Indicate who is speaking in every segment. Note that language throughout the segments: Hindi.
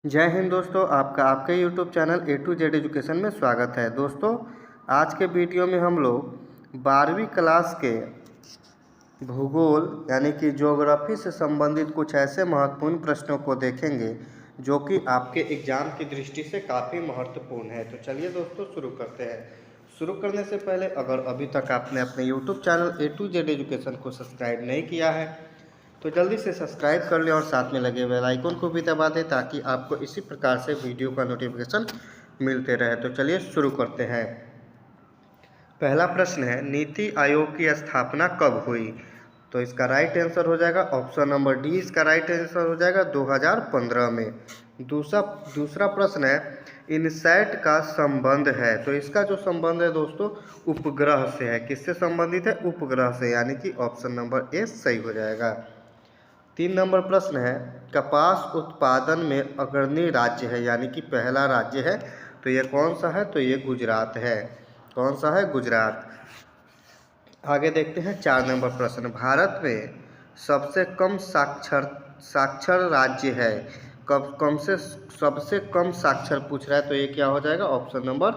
Speaker 1: जय हिंद दोस्तों, आपका आपके YouTube channel A to Z education में स्वागत है। दोस्तों, आज के वीडियो में हम लोग 12वीं क्लास के भूगोल यानी कि ज्योग्राफी से संबंधित कुछ ऐसे महत्वपूर्ण प्रश्नों को देखेंगे जो कि आपके एग्जाम की दृष्टि से काफ़ी महत्वपूर्ण है। तो चलिए दोस्तों शुरू करते हैं। शुरू करने से पहले अगर अभी तक आपने अपने YouTube channel A to Z education को सब्सक्राइब नहीं किया है तो जल्दी से सब्सक्राइब कर लें और साथ में लगे बेल आइकन को भी दबा दें ताकि आपको इसी प्रकार से वीडियो का नोटिफिकेशन मिलते रहे। तो चलिए शुरू करते हैं। पहला प्रश्न है, नीति आयोग की स्थापना कब हुई? तो इसका राइट आंसर हो जाएगा ऑप्शन नंबर डी। इसका राइट आंसर हो जाएगा 2015 में। दूसरा प्रश्न है, इनसैट का संबंध है। तो इसका जो संबंध है दोस्तों उपग्रह से है। किससे संबंधित है? उपग्रह से, यानी कि ऑप्शन नंबर ए सही हो जाएगा। 3 नंबर प्रश्न है, कपास उत्पादन में अग्रणी राज्य है यानी कि पहला राज्य है तो ये कौन सा है? तो ये गुजरात है। कौन सा है? गुजरात। आगे देखते हैं 4 नंबर प्रश्न, भारत में सबसे कम साक्षर राज्य है। सबसे कम साक्षर पूछ रहा है तो ये क्या हो जाएगा? ऑप्शन नंबर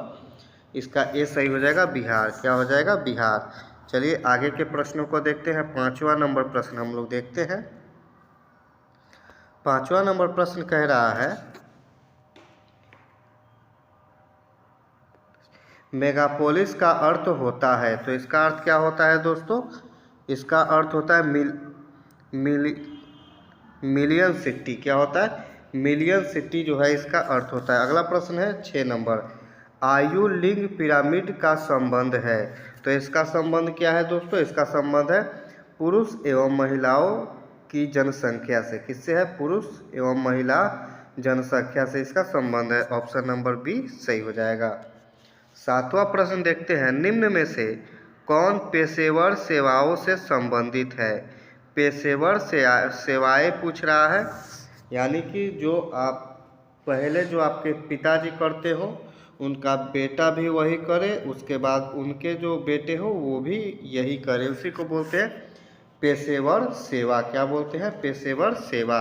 Speaker 1: इसका ए सही हो जाएगा, बिहार। क्या हो जाएगा? बिहार। चलिए आगे के प्रश्नों को देखते हैं। 5वां नंबर प्रश्न हम लोग देखते हैं। 5वां नंबर प्रश्न कह रहा है, मेगापोलिस का अर्थ होता है। तो इसका अर्थ क्या होता है दोस्तों? इसका अर्थ होता है मिलियन सिटी। क्या होता है? मिलियन सिटी जो है इसका अर्थ होता है। अगला प्रश्न है 6 नंबर, आयु लिंग पिरामिड का संबंध है। तो इसका संबंध क्या है दोस्तों? इसका संबंध है पुरुष एवं महिलाओं की जनसंख्या से। किससे है? पुरुष एवं महिला जनसंख्या से इसका संबंध है। ऑप्शन नंबर बी सही हो जाएगा। 7वां प्रश्न देखते हैं, निम्न में से कौन पेशेवर सेवाओं से संबंधित है? पेशेवर सेवाएं पूछ रहा है, यानी कि जो आप पहले जो आपके पिताजी करते हो उनका बेटा भी वही करे, उसके बाद उनके जो बेटे हो वो भी यही करे, उसी को बोलते हैं पेशेवर सेवा। क्या बोलते हैं? पेशेवर सेवा।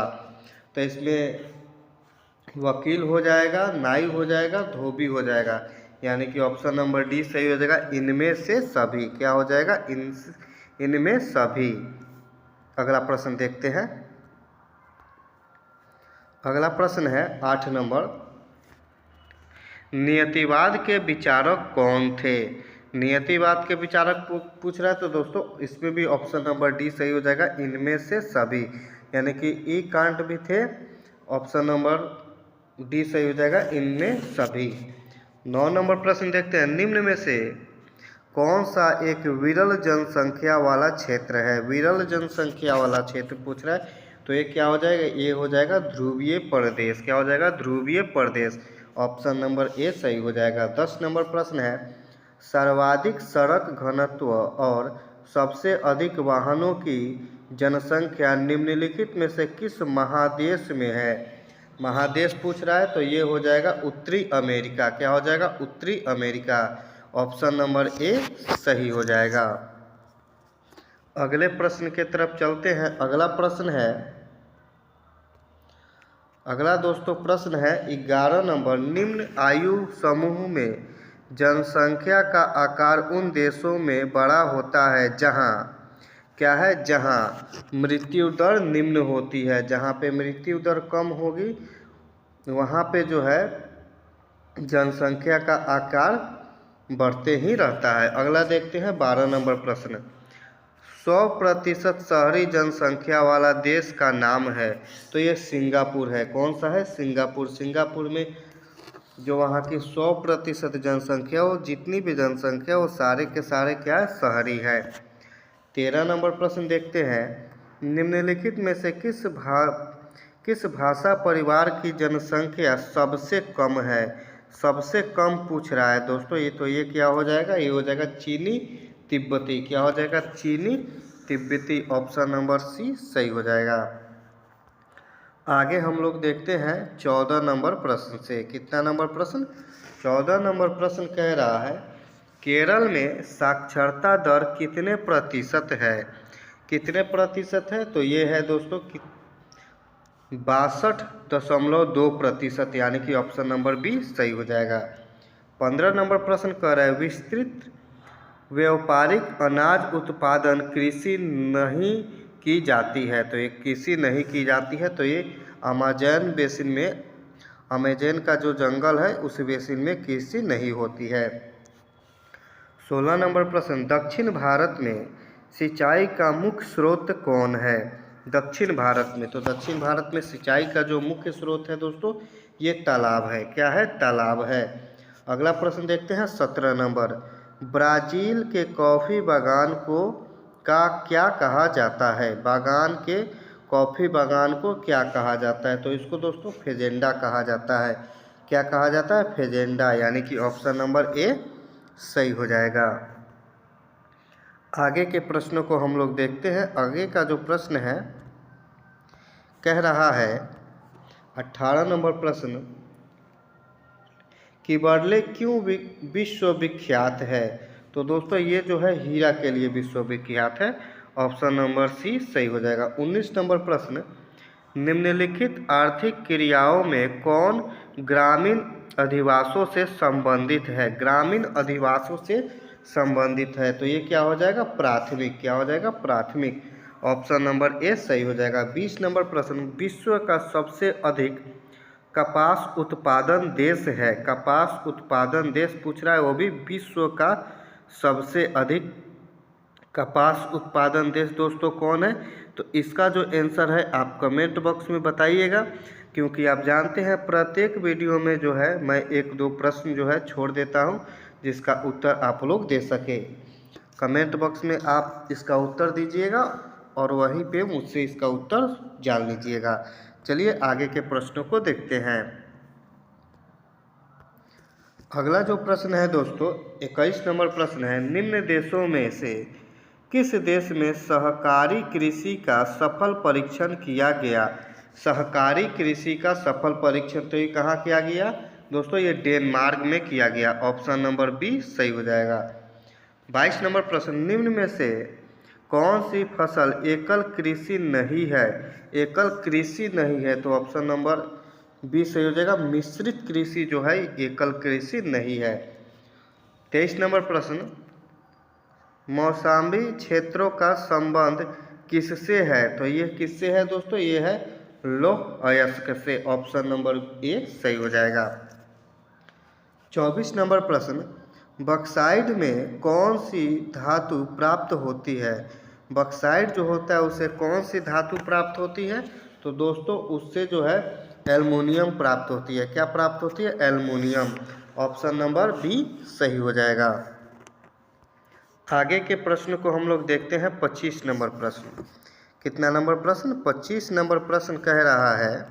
Speaker 1: तो इसमें वकील हो जाएगा, नाई हो जाएगा, धोबी हो जाएगा, यानी कि ऑप्शन नंबर डी सही हो जाएगा, इनमें से सभी। क्या हो जाएगा? इनमें सभी। अगला प्रश्न देखते हैं। अगला प्रश्न है 8 नंबर, नियतिवाद के विचारक कौन थे? नियतिवाद के विचारक पूछ रहा है तो दोस्तों इसमें भी ऑप्शन नंबर डी सही हो जाएगा, इनमें से सभी, यानी कि ई कांट भी थे। ऑप्शन नंबर डी सही हो जाएगा, इनमें सभी। 9 नंबर प्रश्न देखते हैं, निम्न में से कौन सा एक विरल जनसंख्या वाला क्षेत्र है? विरल जनसंख्या वाला क्षेत्र पूछ रहा है तो ये क्या हो जाएगा? ये हो जाएगा ध्रुवीय प्रदेश। क्या हो जाएगा? ध्रुवीय प्रदेश। ऑप्शन नंबर ए सही हो जाएगा। 10 नंबर प्रश्न है, सर्वाधिक सड़क घनत्व और सबसे अधिक वाहनों की जनसंख्या निम्नलिखित में से किस महादेश में है? महादेश पूछ रहा है तो ये हो जाएगा उत्तरी अमेरिका। क्या हो जाएगा? उत्तरी अमेरिका। ऑप्शन नंबर ए सही हो जाएगा। अगले प्रश्न के तरफ चलते हैं। अगला दोस्तों प्रश्न है 11 नंबर, निम्न आयु समूह में जनसंख्या का आकार उन देशों में बड़ा होता है जहां क्या है? जहां मृत्यु दर निम्न होती है। जहां पे मृत्यु दर कम होगी वहां पे जो है जनसंख्या का आकार बढ़ते ही रहता है। अगला देखते हैं 12 नंबर प्रश्न, 100% शहरी जनसंख्या वाला देश का नाम है। तो ये सिंगापुर है। कौन सा है? सिंगापुर। सिंगापुर में जो वहाँ की 100% जनसंख्या हो, जितनी भी जनसंख्या वो सारे के सारे क्या है? शहरी है। 13 नंबर प्रश्न देखते हैं, निम्नलिखित में से किस भाषा परिवार की जनसंख्या सबसे कम है? सबसे कम पूछ रहा है दोस्तों। ये क्या हो जाएगा? ये हो जाएगा चीनी तिब्बती। क्या हो जाएगा? चीनी तिब्बती। ऑप्शन नंबर सी सही हो जाएगा। आगे हम लोग देखते हैं 14 नंबर प्रश्न से। कितना नंबर प्रश्न? 14 नंबर प्रश्न कह रहा है, केरल में साक्षरता दर कितने प्रतिशत है? कितने प्रतिशत है? तो ये है दोस्तों 62.2%, यानी कि ऑप्शन नंबर बी सही हो जाएगा। 15 नंबर प्रश्न कह रहा है विस्तृत व्यापारिक अनाज उत्पादन कृषि नहीं की जाती है। तो ये कृषि नहीं की जाती है, तो ये अमेज़न बेसिन में, अमेज़न का जो जंगल है उस बेसिन में कृषि नहीं होती है। 16 नंबर प्रश्न दक्षिण भारत में सिंचाई का मुख्य स्रोत कौन है। दक्षिण भारत में, तो दक्षिण भारत में सिंचाई का जो मुख्य स्रोत है दोस्तों, ये तालाब है। क्या है? तालाब है। अगला प्रश्न देखते हैं 17 नंबर, ब्राज़ील के कॉफ़ी बागान को का क्या कहा जाता है। बागान के कॉफ़ी बागान को क्या कहा जाता है। तो इसको दोस्तों फेजेंडा कहा जाता है। क्या कहा जाता है? फेजेंडा, यानी कि ऑप्शन नंबर ए सही हो जाएगा। आगे के प्रश्नों को हम लोग देखते हैं। आगे का जो प्रश्न है कह रहा है 18 नंबर प्रश्न कि बर्ले क्यों विश्व विख्यात है। तो दोस्तों ये जो है हीरा के लिए विश्व विख्यात है। ऑप्शन नंबर सी सही हो जाएगा। 19 नंबर प्रश्न निम्नलिखित आर्थिक क्रियाओं में कौन ग्रामीण अधिवासों से संबंधित है। ग्रामीण अधिवासों से संबंधित है, तो ये क्या हो जाएगा? प्राथमिक। क्या हो जाएगा? प्राथमिक। ऑप्शन नंबर ए सही हो जाएगा। 20 नंबर प्रश्न विश्व का सबसे अधिक कपास उत्पादन देश है। कपास उत्पादन देश पूछ रहा है, वो भी विश्व का सबसे अधिक कपास उत्पादन देश दोस्तों कौन है। तो इसका जो आंसर है आप कमेंट बॉक्स में बताइएगा, क्योंकि आप जानते हैं प्रत्येक वीडियो में जो है मैं एक दो प्रश्न जो है छोड़ देता हूं, जिसका उत्तर आप लोग दे सके। कमेंट बॉक्स में आप इसका उत्तर दीजिएगा और वहीं पे मुझसे इसका उत्तर जान लीजिएगा। चलिए आगे के प्रश्नों को देखते हैं। अगला जो प्रश्न है दोस्तों 21 नंबर प्रश्न है निम्न देशों में से किस देश में सहकारी कृषि का सफल परीक्षण किया गया। सहकारी कृषि का सफल परीक्षण तो ये कहाँ किया गया दोस्तों? ये डेनमार्क में किया गया। ऑप्शन नंबर बी सही हो जाएगा। 22 नंबर प्रश्न निम्न में से कौन सी फसल एकल कृषि नहीं है। एकल कृषि नहीं है, तो ऑप्शन नंबर बी सही हो जाएगा। मिश्रित कृषि जो है एकल कृषि नहीं है। 23 नंबर प्रश्न मौसमी क्षेत्रों का संबंध किससे है। तो ये किससे है दोस्तों? ये है लौह अयस्क से। ऑप्शन नंबर ए सही हो जाएगा। 24 नंबर प्रश्न बक्साइट में कौन सी धातु प्राप्त होती है। बक्साइट जो होता है उसे कौन सी धातु प्राप्त होती है। तो दोस्तों उससे जो है एल्युमिनियम प्राप्त होती है। क्या प्राप्त होती है? एल्युमिनियम। ऑप्शन नंबर बी सही हो जाएगा। आगे के प्रश्न को हम लोग देखते हैं 25 नंबर प्रश्न। कितना नंबर प्रश्न? 25 नंबर प्रश्न कह रहा है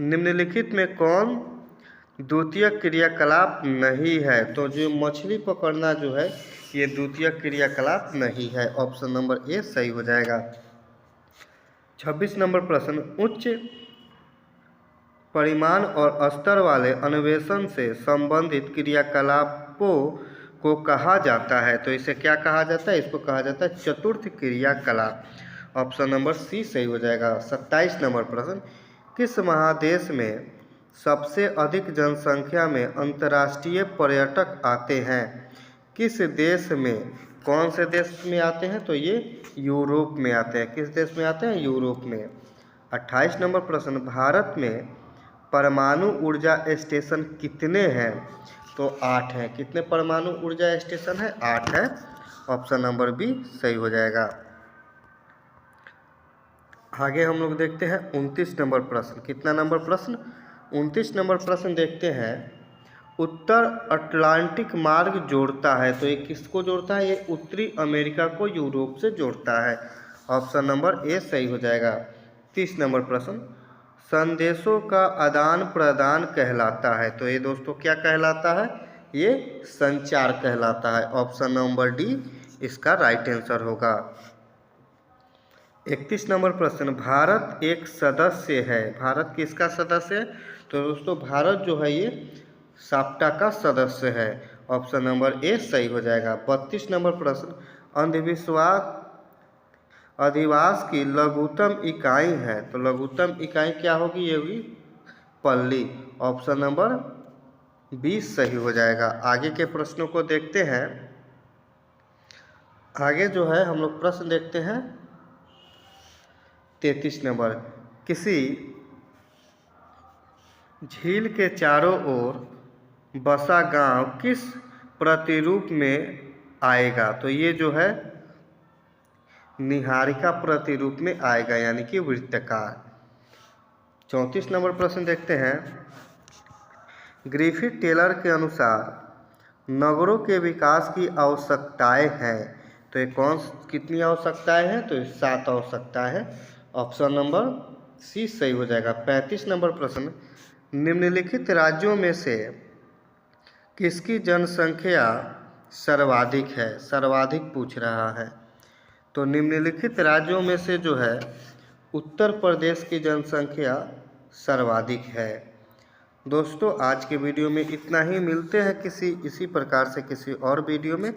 Speaker 1: निम्नलिखित में कौन द्वितीय क्रियाकलाप नहीं है। तो जो मछली पकड़ना जो है ये द्वितीय क्रियाकलाप नहीं है। ऑप्शन नंबर ए सही हो जाएगा। 26 नंबर प्रश्न उच्च परिमाण और स्तर वाले अन्वेषण से संबंधित क्रियाकलापों को कहा जाता है। तो इसे क्या कहा जाता है? इसको कहा जाता है चतुर्थ क्रियाकलाप। ऑप्शन नंबर सी सही हो जाएगा। 27 नंबर प्रश्न किस महादेश में सबसे अधिक जनसंख्या में अंतर्राष्ट्रीय पर्यटक आते हैं। किस देश में? कौन से देश में आते हैं? तो ये यूरोप में आते हैं। किस देश में आते हैं? यूरोप में। 28 नंबर प्रश्न भारत में परमाणु ऊर्जा स्टेशन कितने हैं। तो 8 हैं। कितने परमाणु ऊर्जा स्टेशन है? 8 है। ऑप्शन नंबर बी सही हो जाएगा। आगे हम लोग देखते हैं 29 नंबर प्रश्न। कितना नंबर प्रश्न? 29 नंबर प्रश्न देखते हैं उत्तर अटलांटिक मार्ग जोड़ता है। तो ये किसको जोड़ता है? ये उत्तरी अमेरिका को यूरोप से जोड़ता है। ऑप्शन नंबर ए सही हो जाएगा। 30 नंबर प्रश्न संदेशों का आदान प्रदान कहलाता है। तो ये दोस्तों क्या कहलाता है? ये संचार कहलाता है। ऑप्शन नंबर डी इसका राइट आंसर होगा। 31 नंबर प्रश्न भारत एक सदस्य है। भारत किसका सदस्य है? तो दोस्तों भारत जो है ये साप्टा का सदस्य है। ऑप्शन नंबर ए सही हो जाएगा। 32 नंबर प्रश्न अधिवास की लघुत्तम इकाई है, तो लघुत्तम इकाई क्या होगी? ये होगी पल्ली। ऑप्शन नंबर 20 सही हो जाएगा। आगे के प्रश्नों को देखते हैं। आगे जो है हम लोग प्रश्न देखते हैं 33 नंबर। किसी झील के चारों ओर बसा गांव किस प्रतिरूप में आएगा? तो ये जो है निहारिका प्रतिरूप में आएगा, यानी कि वृत्ताकार। 34 नंबर प्रश्न देखते हैं। ग्रिफिथ टेलर के अनुसार नगरों के विकास की आवश्यकताएं हैं, तो ये कितनी आवश्यकताएं हैं? तो 7 आवश्यकताएं हैं। ऑप्शन नंबर सी सही हो जाएगा। 35 नंबर प्रश्न। निम्नलिखित राज्यों में से किसकी जनसंख्या सर्वाधिक है? सर्वाधिक पूछ रहा है। तो निम्नलिखित राज्यों में से जो है उत्तर प्रदेश की जनसंख्या सर्वाधिक है। दोस्तों आज के वीडियो में इतना ही। मिलते हैं इसी प्रकार से किसी और वीडियो में।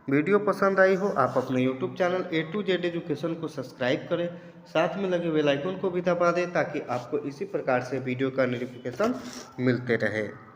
Speaker 1: वीडियो पसंद आई हो आप अपने YouTube channel A to Z education को सब्सक्राइब करें, साथ में लगे बेल आइकन को भी दबा दें ताकि आपको इसी प्रकार से वीडियो का नोटिफिकेशन मिलते रहे।